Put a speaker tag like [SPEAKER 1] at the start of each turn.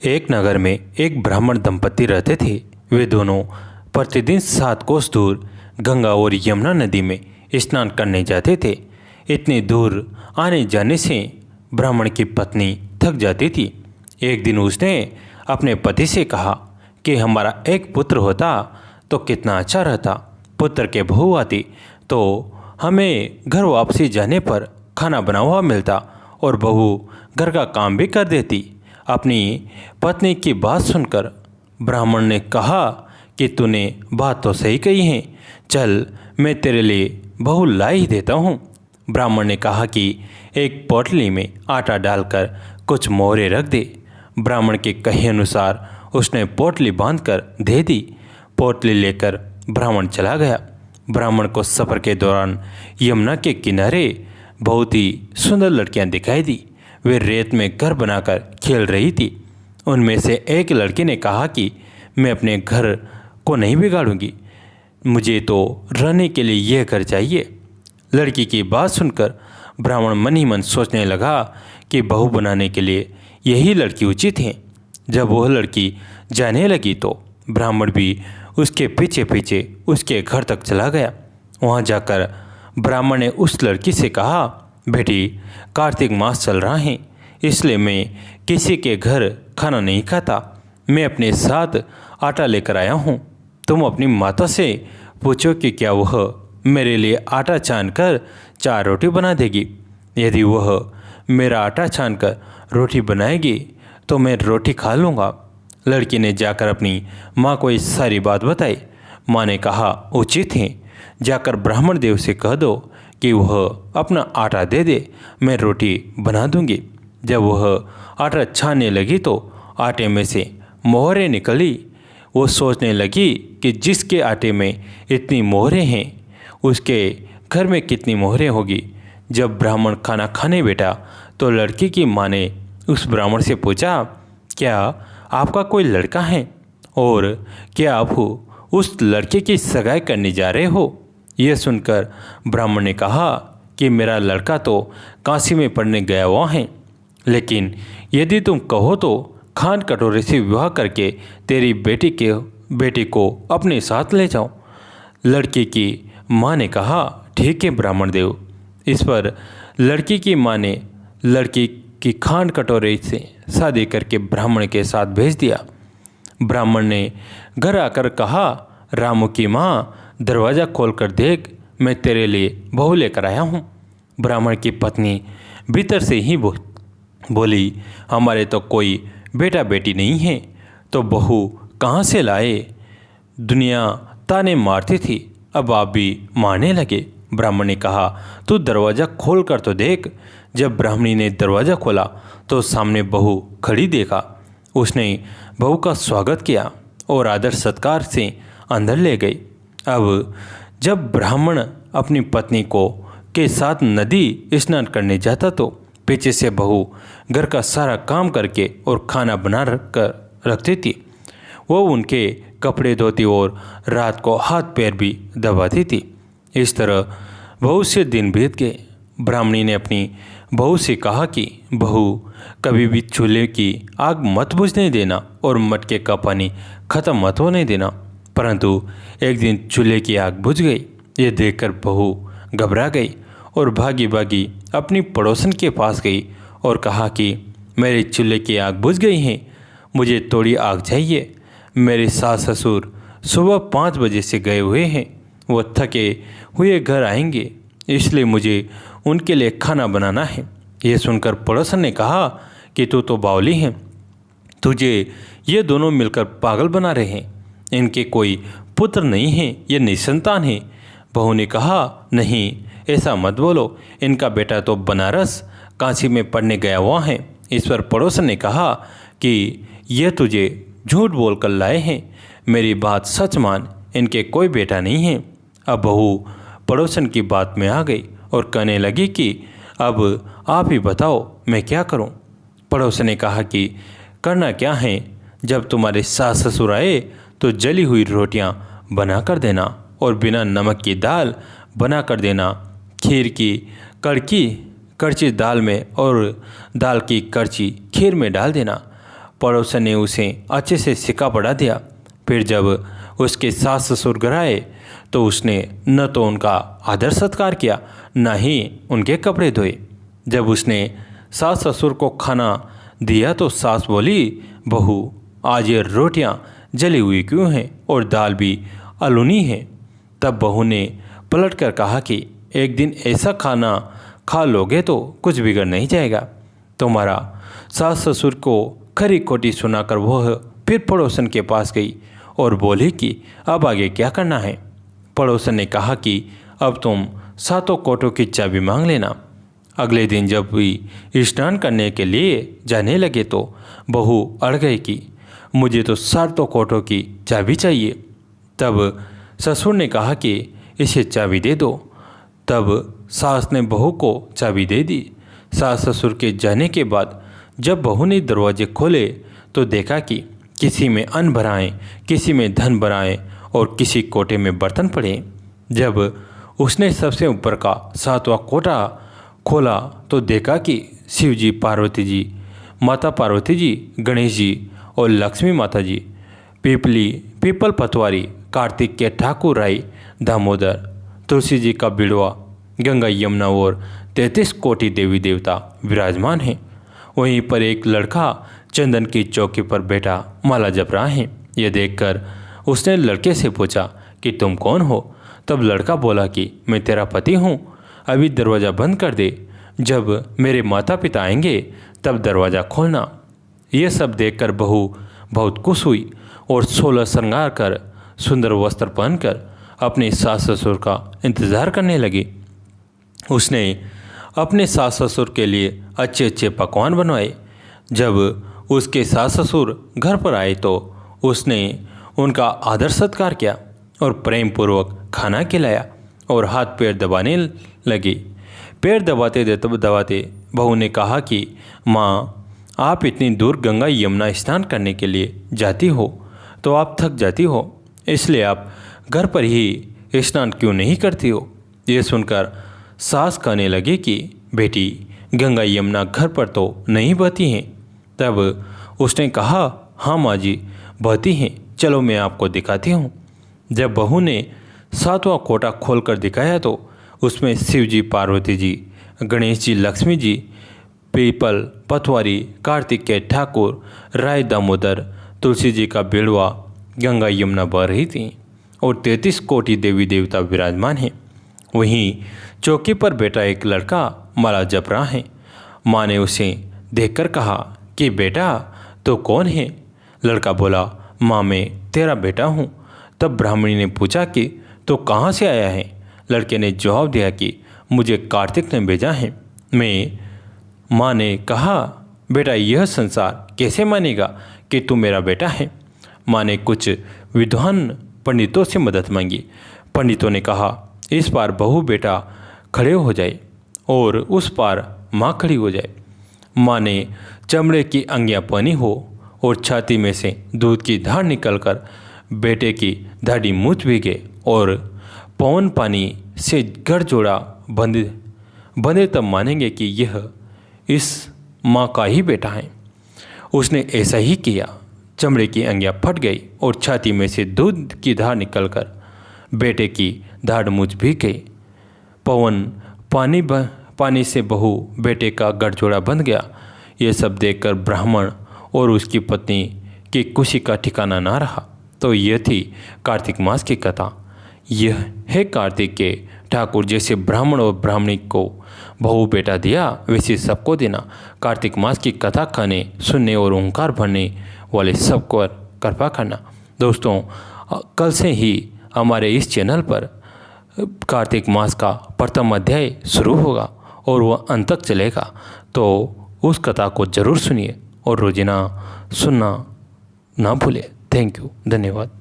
[SPEAKER 1] एक नगर में एक ब्राह्मण दंपति रहते थे। वे दोनों प्रतिदिन 7 कोस दूर गंगा और यमुना नदी में स्नान करने जाते थे। इतनी दूर आने जाने से ब्राह्मण की पत्नी थक जाती थी। एक दिन उसने अपने पति से कहा कि हमारा एक पुत्र होता तो कितना अच्छा रहता। पुत्र के बहू आती तो हमें घर वापसी जाने पर खाना बना हुआ मिलता और बहू घर का काम भी कर देती। अपनी पत्नी की बात सुनकर ब्राह्मण ने कहा कि तूने बात तो सही कही है, चल मैं तेरे लिए बहू ला ही देता हूँ। ब्राह्मण ने कहा कि एक पोटली में आटा डालकर कुछ मोहरे रख दे। ब्राह्मण के कहे अनुसार उसने पोटली बांधकर दे दी। पोटली लेकर ब्राह्मण चला गया। ब्राह्मण को सफ़र के दौरान यमुना के किनारे बहुत ही सुंदर लड़कियां दिखाई दी। वे रेत में घर बनाकर खेल रही थी। उनमें से एक लड़की ने कहा कि मैं अपने घर को नहीं बिगाड़ूंगी, मुझे तो रहने के लिए यह घर चाहिए। लड़की की बात सुनकर ब्राह्मण मन ही मन सोचने लगा कि बहू बनाने के लिए यही लड़की उचित है। जब वह लड़की जाने लगी तो ब्राह्मण भी उसके पीछे पीछे उसके घर तक चला गया। वहाँ जाकर ब्राह्मण ने उस लड़की से कहा, बेटी, कार्तिक मास चल रहा है, इसलिए मैं किसी के घर खाना नहीं खाता। मैं अपने साथ आटा लेकर आया हूँ। तुम अपनी माता से पूछो कि क्या वह मेरे लिए आटा छानकर 4 रोटी बना देगी। यदि वह मेरा आटा छानकर रोटी बनाएगी तो मैं रोटी खा लूँगा। लड़की ने जाकर अपनी माँ को इस सारी बात बताई। माँ ने कहा, उचित है, जाकर ब्राह्मण देव से कह दो कि वह अपना आटा दे दे, मैं रोटी बना दूंगी। जब वह आटा छानने लगी तो आटे में से मोहरें निकली। वो सोचने लगी कि जिसके आटे में इतनी मोहरें हैं उसके घर में कितनी मोहरें होगी। जब ब्राह्मण खाना खाने बैठा तो लड़की की माँ ने उस ब्राह्मण से पूछा, क्या आपका कोई लड़का है और क्या आप उस लड़के की सगाई करने जा रहे हो। यह सुनकर ब्राह्मण ने कहा कि मेरा लड़का तो काशी में पढ़ने गया हुआ है, लेकिन यदि तुम कहो तो खान कटोरे से विवाह करके तेरी बेटी को अपने साथ ले जाओ। लड़की की माँ ने कहा, ठीक है ब्राह्मण देव। इस पर लड़की की माँ ने लड़की की खान कटोरे से शादी करके ब्राह्मण के साथ भेज दिया। ब्राह्मण ने घर आकर कहा, रामू की माँ, दरवाज़ा खोलकर देख, मैं तेरे लिए बहू लेकर आया हूँ। ब्राह्मण की पत्नी भीतर से ही बोली, हमारे तो कोई बेटा बेटी नहीं है, तो बहू कहाँ से लाए। दुनिया ताने मारती थी, अब आप भी मारने लगे। ब्राह्मण ने कहा, तू दरवाज़ा खोल कर तो देख। जब ब्राह्मणी ने दरवाज़ा खोला तो सामने बहू खड़ी देखा। उसने बहू का स्वागत किया और आदर सत्कार से अंदर ले गई। अब जब ब्राह्मण अपनी पत्नी को के साथ नदी स्नान करने जाता तो पीछे से बहू घर का सारा काम करके और खाना बना कर रखती थी। वो उनके कपड़े धोती और रात को हाथ पैर भी दबाती थी। इस तरह बहुत से दिन बीत गए। ब्राह्मणी ने अपनी बहू से कहा कि बहू, कभी भी चूल्हे की आग मत बुझने देना और मटके का पानी ख़त्म मत होने देना। परंतु एक दिन चूल्हे की आग बुझ गई। ये देखकर बहू घबरा गई और भागी भागी अपनी पड़ोसन के पास गई और कहा कि मेरे चूल्हे की आग बुझ गई है, मुझे थोड़ी आग चाहिए। मेरे सास ससुर सुबह 5 बजे से गए हुए हैं, वो थके हुए घर आएंगे, इसलिए मुझे उनके लिए खाना बनाना है। यह सुनकर पड़ोसन ने कहा कि तू तो बावली है, तुझे ये दोनों मिलकर पागल बना रहे हैं। इनके कोई पुत्र नहीं है, ये निसंतान है। बहू ने कहा, नहीं ऐसा मत बोलो, इनका बेटा तो बनारस काशी में पढ़ने गया हुआ है। इस पर पड़ोसन ने कहा कि यह तुझे झूठ बोलकर लाए हैं, मेरी बात सच मान, इनके कोई बेटा नहीं है। अब बहू पड़ोसन की बात में आ गई और कहने लगी कि अब आप ही बताओ मैं क्या करूं। पड़ोसन ने कहा कि करना क्या है, जब तुम्हारे सास ससुर आए तो जली हुई रोटियां बना कर देना और बिना नमक की दाल बना कर देना। खीर की कड़ची दाल में और दाल की कड़ची खीर में डाल देना। पड़ोसन ने उसे अच्छे से सिक्का पढ़ा दिया। फिर जब उसके सास ससुर घर आए तो उसने न तो उनका आदर सत्कार किया, न ही उनके कपड़े धोए। जब उसने सास ससुर को खाना दिया तो सास बोली, बहू आज ये रोटियां जली हुई क्यों हैं और दाल भी अलूनी है। तब बहू ने पलट कर कहा कि एक दिन ऐसा खाना खा लोगे तो कुछ बिगड़ नहीं जाएगा। तुम्हारा सास ससुर को खरी खोटी सुनाकर वह फिर पड़ोसन के पास गई और बोली कि अब आगे क्या करना है। पड़ोसन ने कहा कि अब तुम सातों कोटों की चाबी मांग लेना। अगले दिन जब भी स्नान करने के लिए जाने लगे तो बहू अड़ गई कि मुझे तो सातों कोटों की चाबी चाहिए। तब ससुर ने कहा कि इसे चाबी दे दो। तब सास ने बहू को चाबी दे दी। सास ससुर के जाने के बाद जब बहू ने दरवाजे खोले तो देखा कि किसी में अन्न भराएं, किसी में धन भराएं और किसी कोटे में बर्तन पड़े। जब उसने सबसे ऊपर का सातवां कोटा खोला तो देखा कि शिव जी, पार्वती जी, माता पार्वती जी, गणेश जी और लक्ष्मी माता जी, पीपल पतवारी, कार्तिक के ठाकुर राय दामोदर, तुलसी जी का बिड़वा, गंगा यमुना और 33 कोटि देवी देवता विराजमान हैं। वहीं पर एक लड़का चंदन की चौकी पर बैठा माला जप रहा है। यह देखकर उसने लड़के से पूछा कि तुम कौन हो। तब लड़का बोला कि मैं तेरा पति हूँ, अभी दरवाज़ा बंद कर दे, जब मेरे माता पिता आएंगे तब दरवाज़ा खोलना। यह सब देखकर बहू बहुत खुश हुई और 16 श्रृंगार कर सुंदर वस्त्र पहनकर अपने सास ससुर का इंतज़ार करने लगी। उसने अपने सास ससुर के लिए अच्छे अच्छे पकवान बनवाए। जब उसके सास ससुर घर पर आए तो उसने उनका आदर सत्कार किया और प्रेम पूर्वक खाना खिलाया और हाथ पैर दबाने लगी। पैर दबाते दबाते बहू ने कहा कि माँ, आप इतनी दूर गंगा यमुना स्नान करने के लिए जाती हो तो आप थक जाती हो, इसलिए आप घर पर ही स्नान क्यों नहीं करती हो। ये सुनकर सास कहने लगी कि बेटी, गंगा यमुना घर पर तो नहीं बहती हैं। तब उसने कहा, हाँ माँ जी, बहती हैं, चलो मैं आपको दिखाती हूँ। जब बहू ने सातवां कोटा खोलकर दिखाया तो उसमें शिव जी, पार्वती जी, गणेश जी, लक्ष्मी जी, पीपल पतवारी, कार्तिक के ठाकुर राय दामोदर, तुलसी जी का बिड़वा, गंगा यमुना बह रही थी और 33 कोटि देवी देवता विराजमान हैं। वहीं चौकी पर बैठा एक लड़का माला जप रहा है। माँ ने उसे देखकर कहा कि बेटा, तो कौन है। लड़का बोला, माँ, मैं तेरा बेटा हूँ। तब ब्राह्मणी ने पूछा कि तो कहाँ से आया है। लड़के ने जवाब दिया कि मुझे कार्तिक ने भेजा है। माँ ने कहा, बेटा, यह संसार कैसे मानेगा कि तू मेरा बेटा है। माँ ने कुछ विद्वान पंडितों से मदद मांगी। पंडितों ने कहा, इस पार बहू बेटा खड़े हो जाए और उस पार माँ खड़ी हो जाए। माँ ने चमड़े की अंगियाँ पहनी हो और छाती में से दूध की धार निकलकर बेटे की दाढ़ी मूछ भीगे और पवन पानी से गठजोड़ा बंधे तब मानेंगे कि यह इस माँ का ही बेटा है। उसने ऐसा ही किया। चमड़े की अंगियाँ फट गई और छाती में से दूध की धार निकलकर बेटे की दाढ़ मूछ भीग गई। पवन पानी से बहू बेटे का गठजोड़ा बंध गया। ये सब देखकर ब्राह्मण और उसकी पत्नी की खुशी का ठिकाना ना रहा। तो यह थी कार्तिक मास की कथा। यह है कार्तिक के ठाकुर, जैसे ब्राह्मण और ब्राह्मणी को बहू बेटा दिया वैसे सबको देना। कार्तिक मास की कथा खाने, सुनने और ओंकार भरने वाले सबको कृपा करना। दोस्तों, कल से ही हमारे इस चैनल पर कार्तिक मास का प्रथम अध्याय शुरू होगा और वह अंत तक चलेगा, तो उस कथा को ज़रूर सुनिए और रोजाना सुनना ना भूलें। थैंक यू, धन्यवाद।